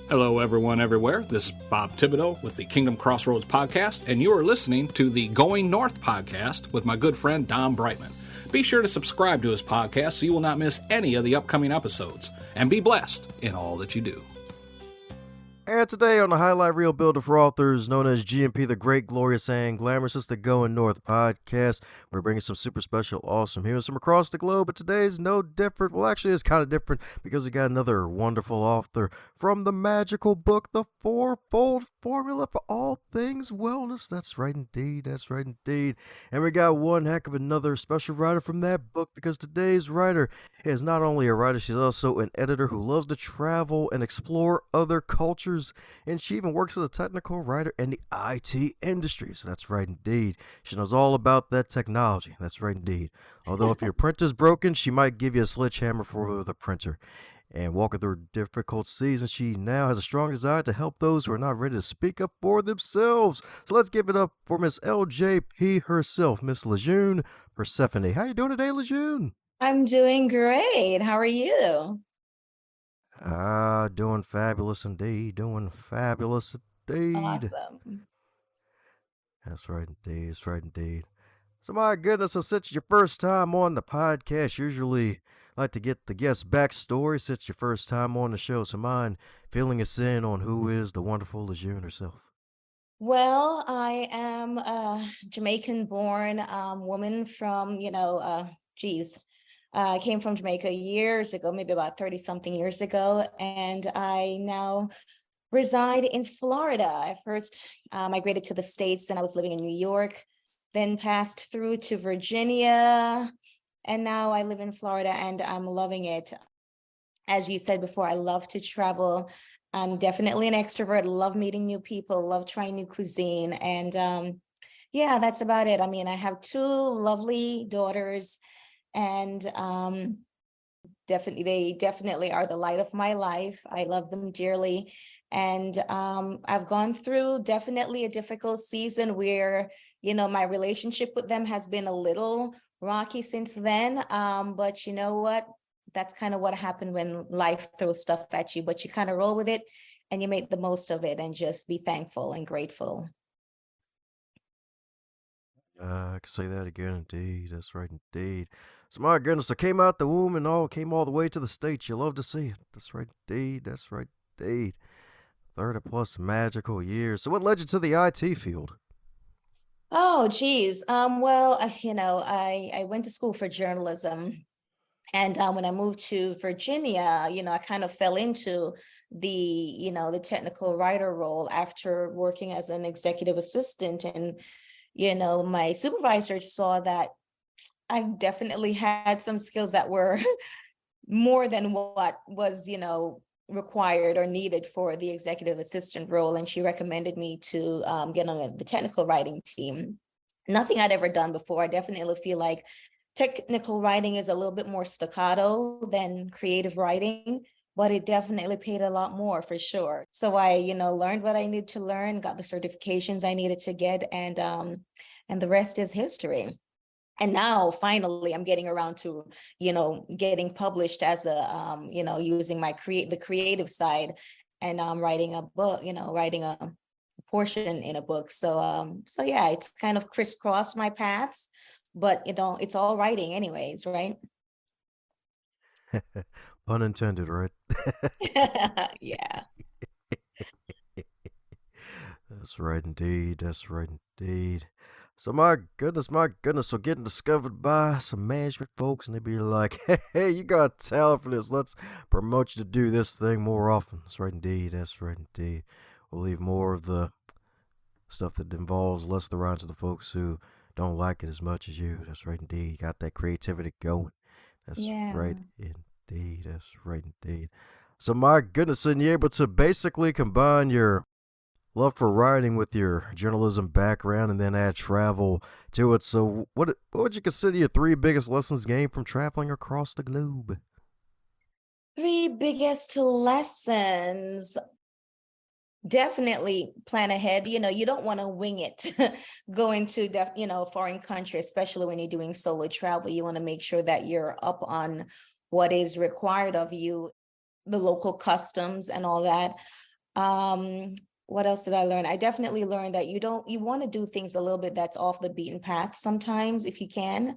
Hello, everyone, everywhere. This is Bob Thibodeau with the Kingdom Crossroads podcast, and you are listening to the Going North podcast with my good friend Don Brightman. Be sure to subscribe to his podcast so you will not miss any of the upcoming episodes, and be blessed in all that you do. And today on the Highlight Reel Builder for Authors, known as GMP, the Great, Glorious, and Glamorous, it's the Going North podcast. We're bringing some super special, awesome heroes from across the globe, but today's no different. Well, actually, it's kind of different because we got another wonderful author from the magical book, The Fourfold Formula for All Things Wellness. That's right, indeed. That's right, indeed. And we got one heck of another special writer from that book because today's writer is not only a writer, she's also an editor who loves to travel and explore other cultures. And she even works as a technical writer in the IT industry. So that's right indeed. She knows all about that technology. That's right indeed. Although if your printer's broken, she might give you a sledgehammer for the printer. And walking through difficult seasons, she now has a strong desire to help those who are not ready to speak up for themselves. So let's give it up for Miss LJP herself, Miss Lejeune Persephony. How you doing today, Lejeune? I'm doing great. How are you? Doing fabulous indeed. Doing fabulous indeed. Awesome. That's right indeed. That's right indeed. So my goodness, so since it's your first time on the podcast, usually like to get the guest backstory since it's your first time on the show. So mind filling us in on who is the wonderful Lejeune herself. Well, I am a Jamaican-born woman from, I came from Jamaica years ago, maybe about 30-something years ago, and I now reside in Florida. I first migrated to the States and I was living in New York, then passed through to Virginia, and now I live in Florida and I'm loving it. As you said before, I love to travel. I'm definitely an extrovert, love meeting new people, love trying new cuisine, and yeah, that's about it. I mean, I have two lovely daughters, and they definitely are the light of my life. I love them dearly, and I've gone through definitely a difficult season where my relationship with them has been a little rocky since then, but you know what, that's kind of what happened when life throws stuff at you, but you kind of roll with it and you make the most of it and just be thankful and grateful. I can say that again, indeed. That's right, indeed. So my goodness, I came out the womb and came all the way to the States. You love to see it. That's right, indeed. That's right, indeed. 30 plus magical years. So what led you to the IT field? Oh, geez. Well, I went to school for journalism. And when I moved to Virginia, I kind of fell into the technical writer role after working as an executive assistant. And, my supervisor saw that I definitely had some skills that were more than what was, required or needed for the executive assistant role. And she recommended me to get on the technical writing team. Nothing I'd ever done before. I definitely feel like technical writing is a little bit more staccato than creative writing, but it definitely paid a lot more for sure. So I, learned what I needed to learn, got the certifications I needed to get, and the rest is history. And now finally I'm getting around to, getting published as a, using the creative side and writing a book, writing a portion in a book. So yeah, it's kind of crisscrossed my paths, but it's all writing anyways, right? Pun intended, right? Yeah. That's right indeed. That's right indeed. So my goodness. So getting discovered by some management folks and they be like, hey, you got talent for this. Let's promote you to do this thing more often. That's right indeed. That's right indeed. We'll leave more of the stuff that involves less of the rounds to the folks who don't like it as much as you. That's right indeed. You got that creativity going. That's right indeed. That's right indeed. So my goodness, and you're able to basically combine your love for writing with your journalism background and then add travel to it. So what would you consider your three biggest lessons gained from traveling across the globe? Three biggest lessons. Definitely plan ahead. You don't want to wing it going to foreign country, especially when you're doing solo travel. You want to make sure that you're up on what is required of you, the local customs and all that. What else did I learn? I definitely learned that you want to do things a little bit that's off the beaten path sometimes if you can.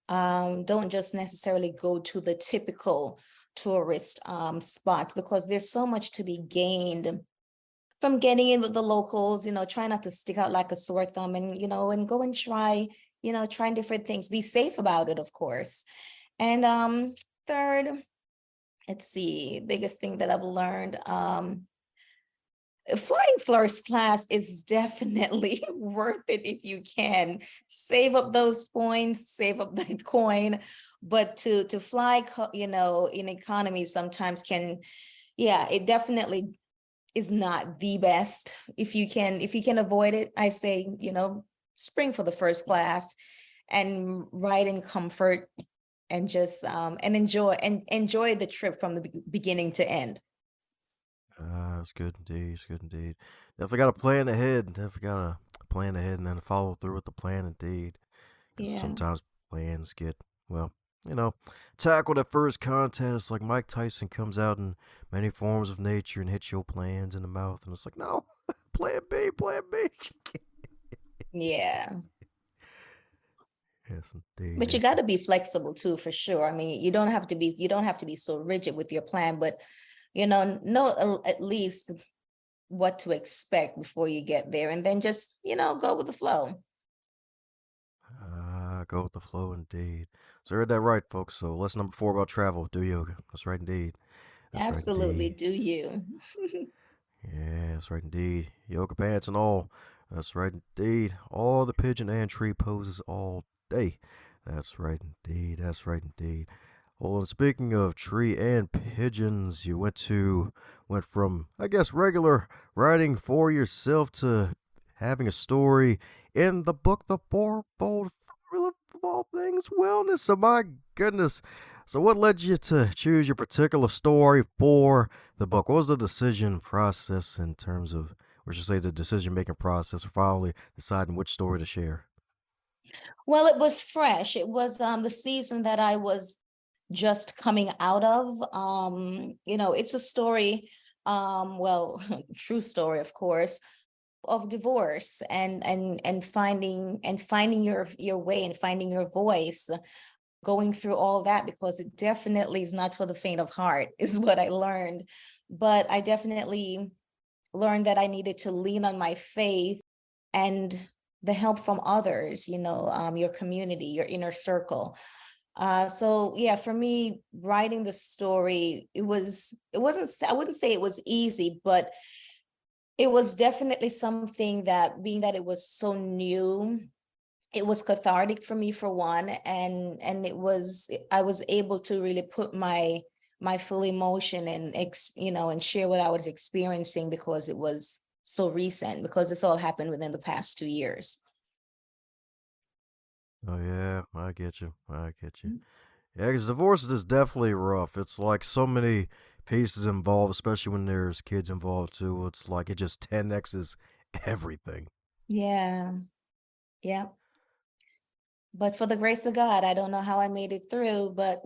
Don't just necessarily go to the typical tourist spots, because there's so much to be gained from getting in with the locals. Try not to stick out like a sore thumb, and go and try, trying different things. Be safe about it, of course. And third, let's see, biggest thing that I've learned, flying first class is definitely worth it if you can. Save up those points, save up that coin, but to fly, in economy sometimes can, yeah, it definitely is not the best. If you can avoid it, I say, spring for the first class and ride in comfort, and just and enjoy the trip from the beginning to end. It's good indeed. It's good indeed. Definitely got to plan ahead. Definitely got to plan ahead and then follow through with the plan indeed. Because Yeah. sometimes plans get, well, you know, tackled at first contact. It's like Mike Tyson comes out in many forms of nature and hits your plans in the mouth. And it's like, no, plan B, plan B. Yeah. Yes, indeed. But you Yes. got to be flexible too, for sure. I mean, you don't have to be so rigid with your plan, but know at least what to expect before you get there, and then just, go with the flow. Go with the flow indeed. So, heard that right, folks. So, lesson number 4 about travel, do yoga. That's right indeed. That's right Absolutely. indeed. Do you? Yeah, that's right indeed. Yoga pants and all. That's right indeed. All the pigeon and tree poses all day. That's right indeed. That's right indeed. Well, and speaking of tree and pigeons, you went from, I guess, regular writing for yourself to having a story in the book, The Fourfold Formula of All Things Wellness. So my goodness. So what led you to choose your particular story for the book? What was the decision process in terms of, or should I say the decision making process for finally deciding which story to share? Well, it was fresh. It was the season that I was just coming out of. It's a story, well, true story, of course, of divorce, and finding your way and finding your voice, going through all that, because it definitely is not for the faint of heart, is what I learned. But I definitely learned that I needed to lean on my faith and the help from others, your community, your inner circle. So yeah, for me, writing the story, it wasn't, I wouldn't say it was easy, but it was definitely something that, being that it was so new, it was cathartic for me, for one. And I was able to really put my full emotion and and share what I was experiencing, because it was so recent, because this all happened within the past 2 years. Oh yeah, I get you. I get you. Yeah, because divorce is definitely rough. It's like so many pieces involved, especially when there's kids involved too. It's like it just 10x's everything. Yeah, yeah. But for the grace of God, I don't know how I made it through, but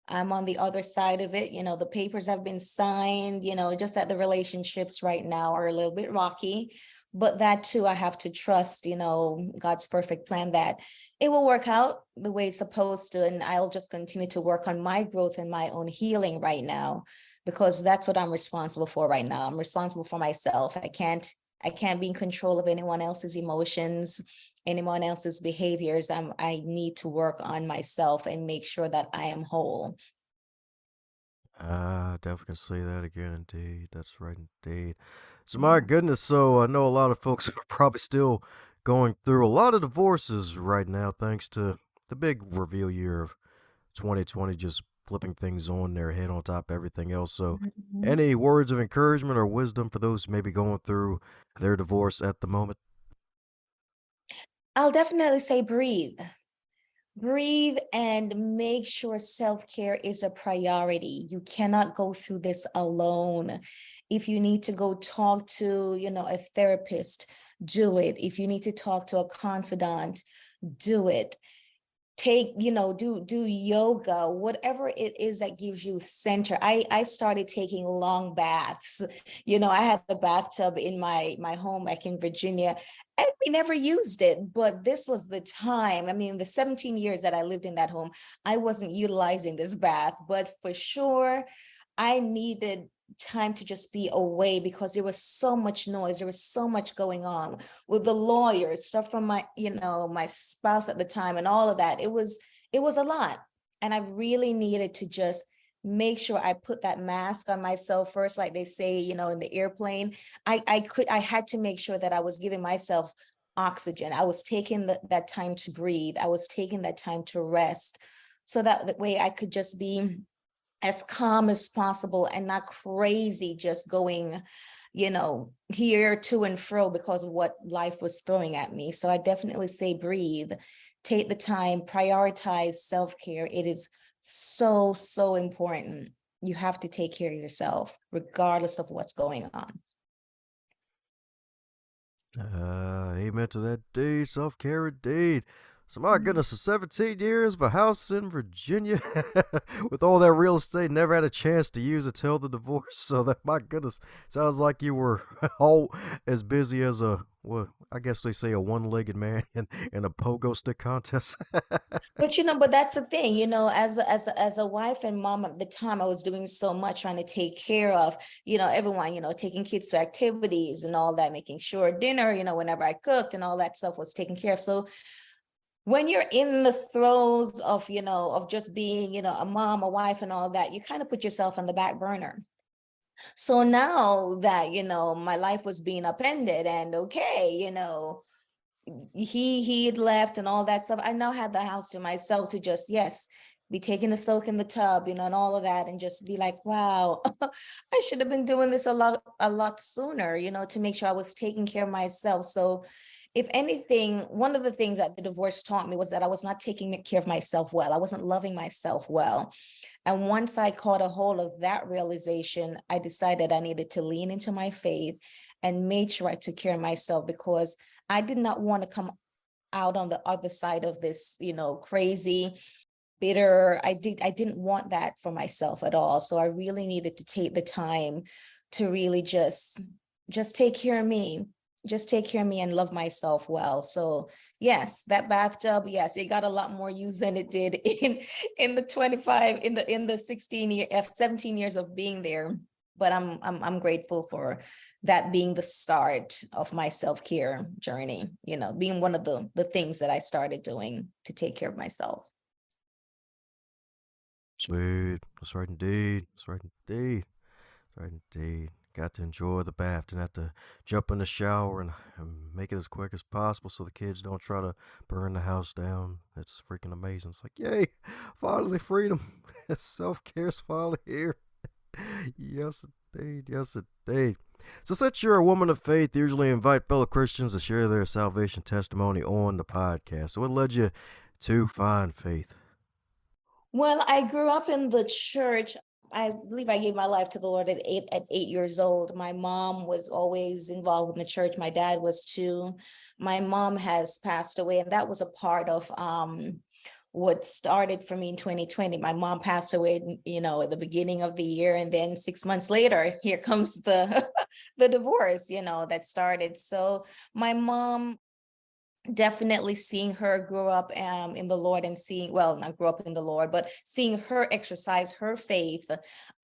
I'm on the other side of it. The papers have been signed, just that the relationships right now are a little bit rocky. But that too, I have to trust, God's perfect plan, that it will work out the way it's supposed to. And I'll just continue to work on my growth and my own healing right now, because that's what I'm responsible for right now. I'm responsible for myself. I can't be in control of anyone else's emotions, anyone else's behaviors. I need to work on myself and make sure that I am whole. Definitely can say that again, indeed. That's right, indeed. So, my Yeah. goodness, so I know a lot of folks are probably still going through a lot of divorces right now, thanks to the big reveal year of 2020, just flipping things on their head on top of everything else. So, Mhm. any words of encouragement or wisdom for those maybe going through their divorce at the moment? I'll definitely say breathe. Breathe and make sure self-care is a priority. You cannot go through this alone. If you need to go talk to, a therapist, do it. If you need to talk to a confidant, do it. do yoga, whatever it is that gives you center. I started taking long baths. I had a bathtub in my home back in Virginia, and we never used it, but this was the time. I mean, the 17 years that I lived in that home, I wasn't utilizing this bath, but for sure I needed time to just be away because there was so much noise. There was so much going on with the lawyers, stuff from my spouse at the time and all of that. It was a lot. And I really needed to just make sure I put that mask on myself first, like they say, in the airplane. I had to make sure that I was giving myself oxygen. I was taking that time to breathe. I was taking that time to rest so that way I could just be as calm as possible and not crazy, just going, here to and fro because of what life was throwing at me. So I definitely say breathe, take the time, prioritize self-care. It is so, so important. You have to take care of yourself, regardless of what's going on. Amen to that deed, self-care indeed. So my goodness, for 17 years of a house in Virginia with all that real estate, never had a chance to use it till the divorce. So that, my goodness, sounds like you were all as busy as I guess they say a one-legged man in a pogo stick contest. But that's the thing, as a wife and mom at the time, I was doing so much trying to take care of, everyone, taking kids to activities and all that, making sure dinner, whenever I cooked and all that stuff was taken care of. So when you're in the throes of, of just being, a mom, a wife and all that, you kind of put yourself on the back burner. So now that, my life was being upended and okay, he had left and all that stuff, I now had the house to myself to just, yes, be taking a soak in the tub, and all of that, and just be like, wow, I should have been doing this a lot sooner, to make sure I was taking care of myself. So if anything, one of the things that the divorce taught me was that I was not taking care of myself well. I wasn't loving myself well. And once I caught a hold of that realization, I decided I needed to lean into my faith and made sure I took care of myself, because I did not want to come out on the other side of this, crazy, bitter. I didn't want that for myself at all. So I really needed to take the time to really just take care of me, and love myself well. So yes, that bathtub, yes, it got a lot more use than it did in the 17 years of being there. But I'm grateful for that being the start of my self-care journey, being one of the things that I started doing to take care of myself. Sweet. That's right indeed. That's right indeed. That's right indeed. Got to enjoy the bath. Didn't have to jump in the shower and make it as quick as possible so the kids don't try to burn the house down. It's freaking amazing. It's like, yay, finally freedom. Self-care's finally here. Yes, indeed. Yes, indeed. So since you're a woman of faith, you usually invite fellow Christians to share their salvation testimony on the podcast. So what led you to find faith? Well, I grew up in the church. I believe I gave my life to the Lord at 8 years old. My mom was always involved in the church. My dad was too. My mom has passed away, and that was a part of what started for me in 2020. My mom passed away, at the beginning of the year, and then 6 months later, here comes the the divorce, that started. So my mom, definitely seeing her grow up in the Lord, and not grow up in the Lord, but seeing her exercise her faith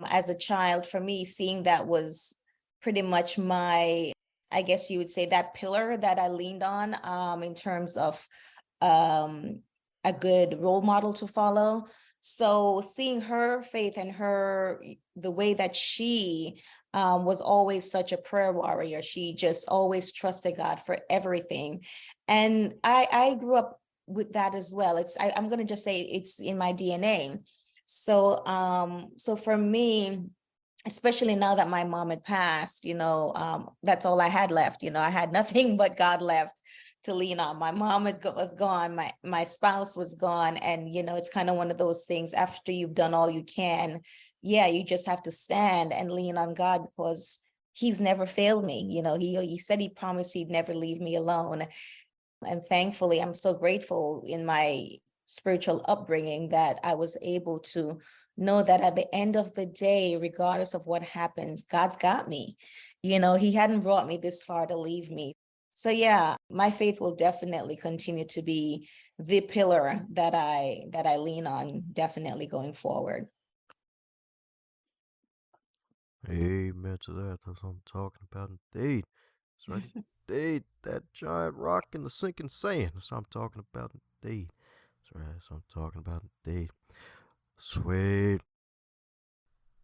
as a child, for me, seeing that was pretty much I guess you would say, that pillar that I leaned on in terms of a good role model to follow. So seeing her faith and the way that she was always such a prayer warrior. She just always trusted God for everything. And I grew up with that as well. I'm going to just say it's in my DNA. So for me, especially now that my mom had passed, that's all I had left. I had nothing but God left to lean on. My mom was gone. My spouse was gone. And, it's kind of one of those things, after you've done all you can, you just have to stand and lean on God, because he's never failed me. He said he promised he'd never leave me alone. And thankfully, I'm so grateful in my spiritual upbringing that I was able to know that at the end of the day, regardless of what happens, God's got me. He hadn't brought me this far to leave me. So yeah, my faith will definitely continue to be the pillar that I lean on, definitely going forward. Amen to that. That's what I'm talking about indeed. That's right. Indeed. That giant rock in the sinking sand. That's what I'm talking about indeed. That's right. That's what I'm talking about indeed. Sweet.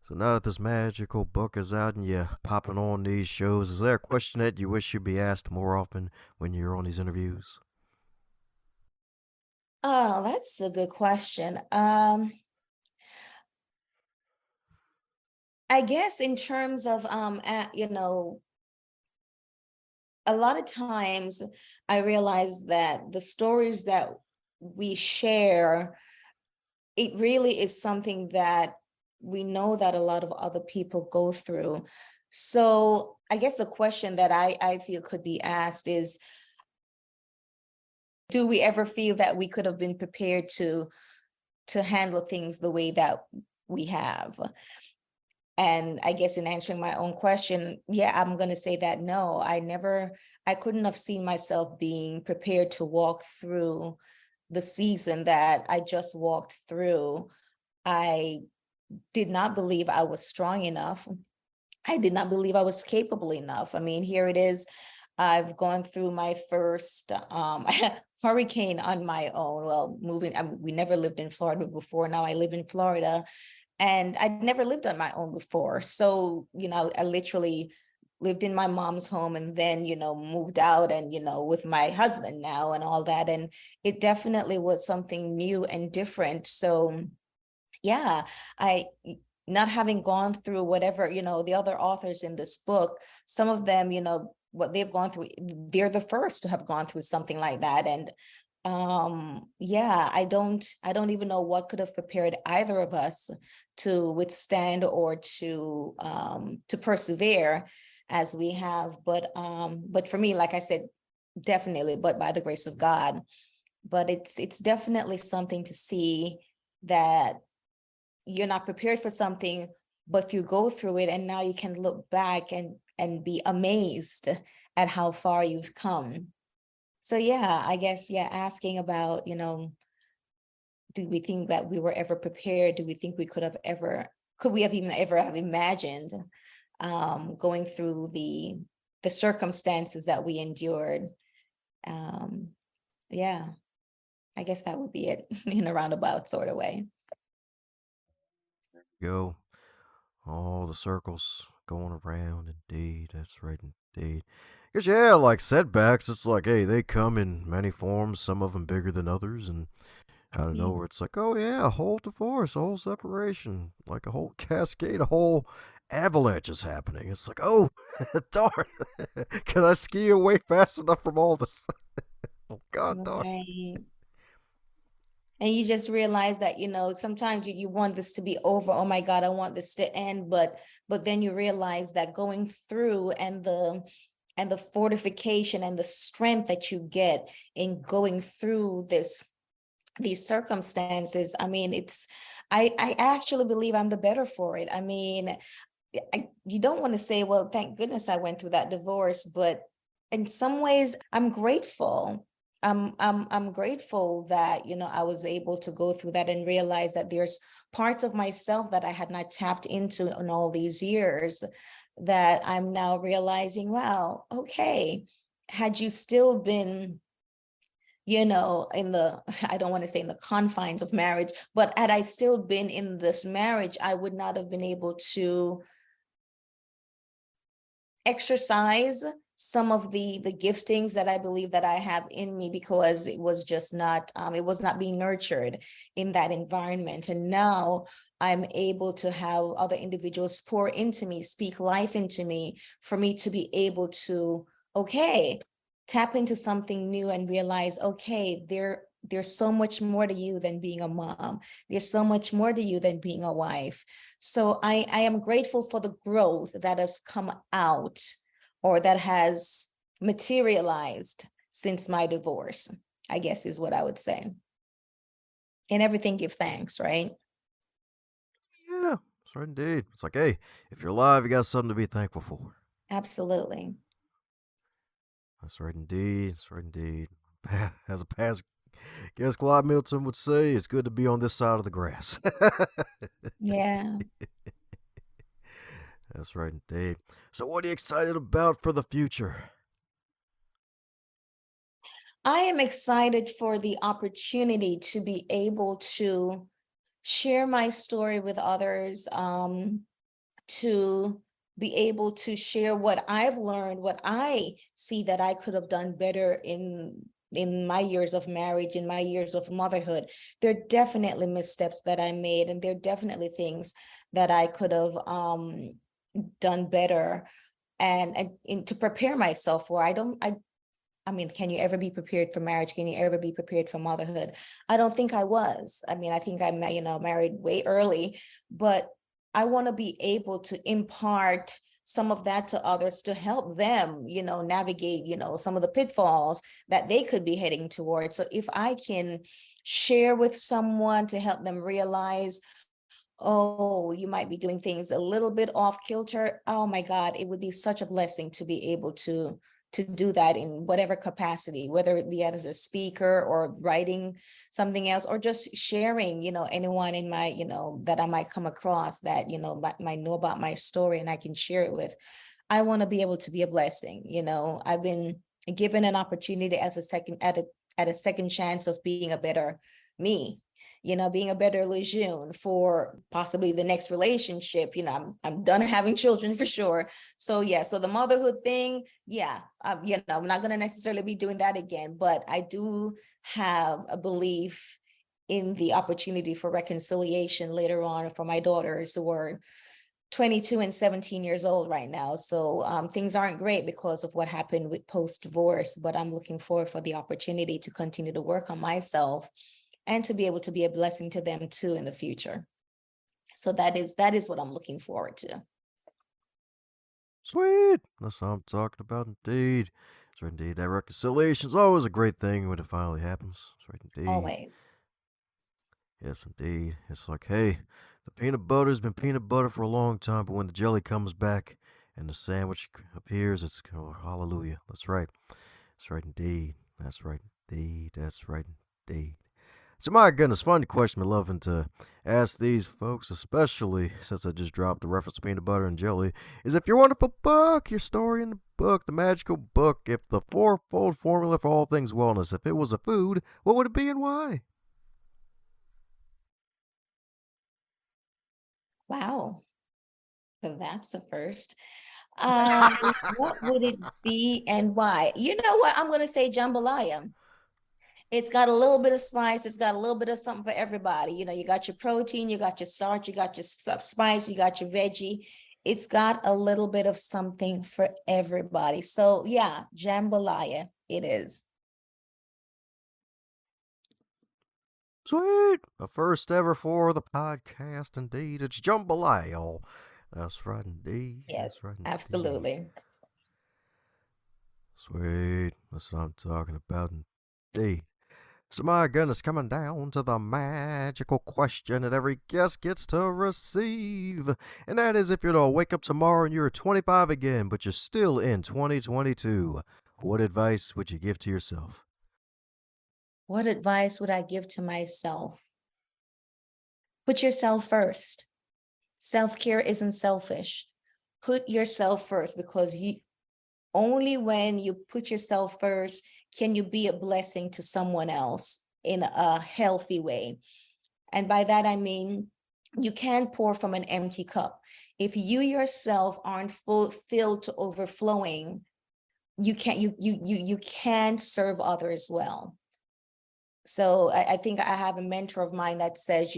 So now that this magical book is out and you're popping on these shows, is there a question that you wish you'd be asked more often when you're on these interviews? Oh, that's a good question. I guess in terms of a lot of times I realize that the stories that we share, it really is something that we know that a lot of other people go through. So I guess the question that I feel could be asked is, do we ever feel that we could have been prepared to handle things the way that we have? And I guess in answering my own question, yeah, I'm going to say that no, I couldn't have seen myself being prepared to walk through the season that I just walked through. I did not believe I was strong enough. I did not believe I was capable enough. I mean, here it is. I've gone through my first hurricane on my own. Well, we never lived in Florida before. Now I live in Florida. And I'd never lived on my own before. So, I literally lived in my mom's home and then, moved out and, with my husband now and all that. And it definitely was something new and different. So, yeah, not having gone through whatever, the other authors in this book, some of them, what they've gone through, they're the first to have gone through something like that. And yeah, I don't even know what could have prepared either of us to withstand or to persevere as we have. But for me, like I said, definitely, but by the grace of God. But it's definitely something to see that you're not prepared for something, but you go through it and now you can look back and be amazed at how far you've come. So yeah, I guess, yeah, asking about, do we think that we were ever prepared? Do we think could we have even ever have imagined going through the circumstances that we endured? Um, yeah, I guess that would be it in a roundabout sort of way. Go. All the circles going around, indeed. That's right, indeed. Because, yeah, like setbacks, it's like, hey, they come in many forms, some of them bigger than others. And out of Yeah. nowhere, it's like, oh, yeah, a whole divorce, a whole separation, like a whole cascade, a whole avalanche is happening. It's like, oh, darn. Can I ski away fast enough from all this? Oh, God darn. Right. And you just realize that, sometimes you want this to be over. Oh my God, I want this to end. But then you realize that going through and the fortification and the strength that you get in going through these circumstances. I mean, I actually believe I'm the better for it. I mean, you don't want to say, well, thank goodness I went through that divorce, but in some ways I'm grateful. I'm grateful that, I was able to go through that and realize that there's parts of myself that I had not tapped into in all these years that I'm now realizing, wow, okay, had you still been, in the, I don't want to say in the confines of marriage, but had I still been in this marriage, I would not have been able to exercise some of the giftings that I believe that I have in me, because it was just not it was not being nurtured in that environment. And now I'm able to have other individuals pour into me, speak life into me, for me to be able to, okay, tap into something new and realize, okay, there's so much more to you than being a mom. There's so much more to you than being a wife. So I am grateful for the growth that has come out, or that has materialized since my divorce, I guess is what I would say. In everything, give thanks, right? Yeah, that's right indeed. It's like, hey, if you're alive, you got something to be thankful for. Absolutely. That's right indeed. That's right indeed. As a past guest, Clyde Milton would say, it's good to be on this side of the grass. Yeah. That's right indeed. So, what are you excited about for the future? I am excited for the opportunity to be able to share my story with others, to be able to share what I've learned, what I see that I could have done better in my years of marriage, in my years of motherhood. There are definitely missteps that I made, and there are definitely things that I could have done better, and to prepare myself for. I mean, can you ever be prepared for marriage? Can you ever be prepared for motherhood? I don't think I was. I mean, I think I married way early, but I want to be able to impart some of that to others to help them, navigate, some of the pitfalls that they could be heading towards. So if I can share with someone to help them realize, oh, you might be doing things a little bit off kilter. Oh my God, it would be such a blessing to be able to do that in whatever capacity, whether it be as a speaker or writing something else, or just sharing, anyone in my, that I might come across that, might know about my story and I can share it with. I want to be able to be a blessing. I've been given an opportunity as at a second chance of being a better me, being a better Lejeune for possibly the next relationship. I'm done having children for sure. So yeah, so the motherhood thing, yeah, I'm not going to necessarily be doing that again, but I do have a belief in the opportunity for reconciliation later on for my daughters who are 22 and 17 years old right now. So things aren't great because of what happened with post-divorce, but I'm looking forward for the opportunity to continue to work on myself and to be able to be a blessing to them too in the future. So that is what I'm looking forward to. Sweet. That's what I'm talking about indeed. That's right indeed. That reconciliation is always a great thing when it finally happens. That's right indeed. Always. Yes, indeed. It's like, hey, the peanut butter's been peanut butter for a long time, but when the jelly comes back and the sandwich appears, it's hallelujah. That's right. That's right indeed. That's right indeed. That's right indeed. So, my goodness, fun question. I'm loving to ask these folks, especially since I just dropped the reference to peanut butter and jelly, is if your wonderful book, your story in the book, the magical book, if the fourfold formula for all things wellness, if it was a food, what would it be and why? Wow. So that's the first. What would it be and why? You know what? I'm going to say jambalaya. It's got a little bit of spice. It's got a little bit of something for everybody. You got your protein, you got your starch, you got your spice, you got your veggie. It's got a little bit of something for everybody. So yeah, jambalaya, it is. Sweet. The first ever for the podcast, indeed. It's jambalaya. That's right, indeed. Yes, That's right, indeed. absolutely. Sweet. That's what I'm talking about, indeed. So, my goodness, coming down to the magical question that every guest gets to receive. And that is if you're to wake up tomorrow and you're 25 again, but you're still in 2022, what advice would you give to yourself? What advice would I give to myself? Put yourself first. Self-care isn't selfish. Put yourself first, because only when you put yourself first can you be a blessing to someone else in a healthy way. And by that, I mean, you can't pour from an empty cup. If you yourself aren't filled to overflowing, you can't serve others well. So I think I have a mentor of mine that says,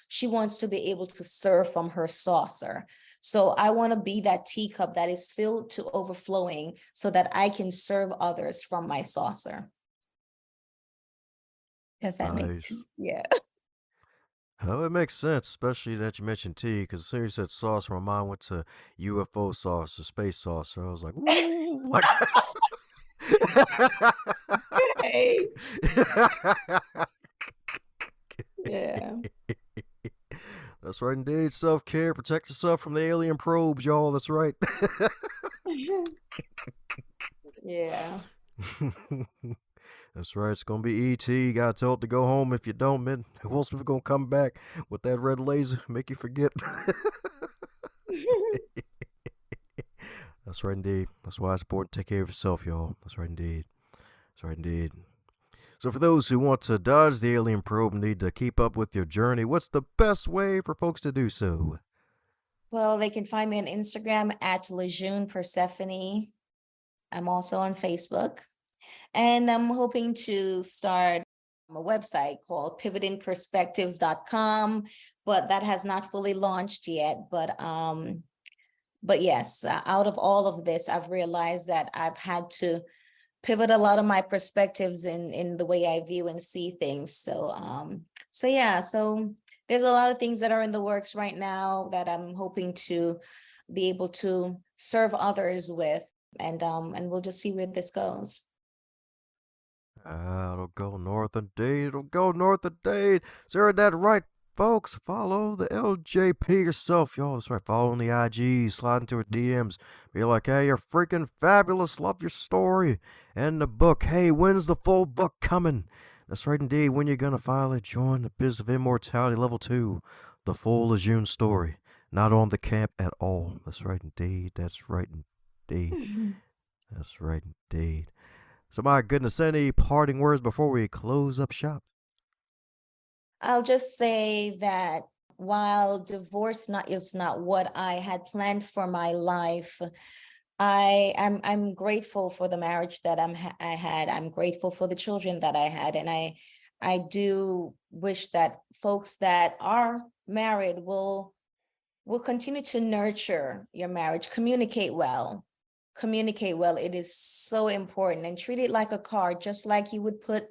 she wants to be able to serve from her saucer. So I want to be that teacup that is filled to overflowing so that I can serve others from my saucer. Does that make sense? Yeah. Oh, it makes sense, especially that you mentioned tea, because as soon as you said sauce, my mind went to UFO sauce or space sauce. So I was like, ooh, like. Hey. Yeah. That's right, indeed. Self-care. Protect yourself from the alien probes, y'all. That's right. Yeah. That's right. It's gonna be E.T. You gotta tell it to go home. If you don't, man, Will Smith gonna come back with that red laser, make you forget. That's right, indeed. That's why it's important to take care of yourself, y'all. That's right, indeed. That's right, indeed. So, for those who want to dodge the alien probe and need to keep up with your journey, what's the best way for folks to do so? Well, they can find me on Instagram at Lejeune Persephone. I'm also on Facebook. And I'm hoping to start a website called pivotingperspectives.com, but that has not fully launched yet. But yes, out of all of this, I've realized that I've had to pivot a lot of my perspectives in the way I view and see things. So yeah, so there's a lot of things that are in the works right now that I'm hoping to be able to serve others with, and we'll just see where this goes. It'll go north indeed. It'll go north indeed. So, heard that right, folks. Follow the LJP yourself, y'all. That's right. Follow on the IG, slide into her DMs. Be like, hey, you're freaking fabulous. Love your story. And the book. Hey, when's the full book coming? That's right, indeed. When you're gonna finally join the Biz of Immortality Level 2, the full Lejeune story. Not on the camp at all. That's right, indeed. That's right, indeed. That's right, indeed. So, my goodness, any parting words before we close up shop? I'll just say that while divorce is not what I had planned for my life, I'm grateful for the marriage that I had. I'm grateful for the children that I had, and I do wish that folks that are married will continue to nurture your marriage. Communicate well. Communicate well. It is so important, and treat it like a car, just like you would put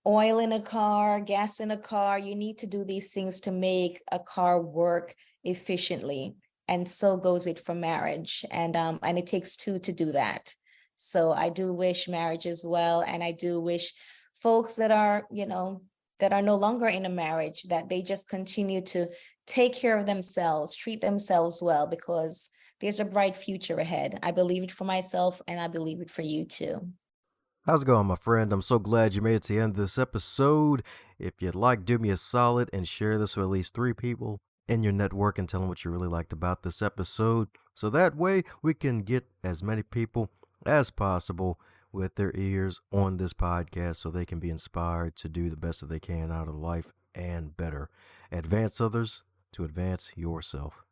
oil in a car, gas in a car. You need to do these things to make a car work efficiently. And so goes it for marriage. And it takes two to do that. So I do wish marriages well. And I do wish folks that are, that are no longer in a marriage, that they just continue to take care of themselves, treat themselves well, because there's a bright future ahead. I believe it for myself, and I believe it for you too. How's it going, my friend? I'm so glad you made it to the end of this episode. If you'd like, do me a solid and share this with at least 3 people in your network and tell them what you really liked about this episode. So that way we can get as many people as possible with their ears on this podcast so they can be inspired to do the best that they can out of life and better. Advance others to advance yourself.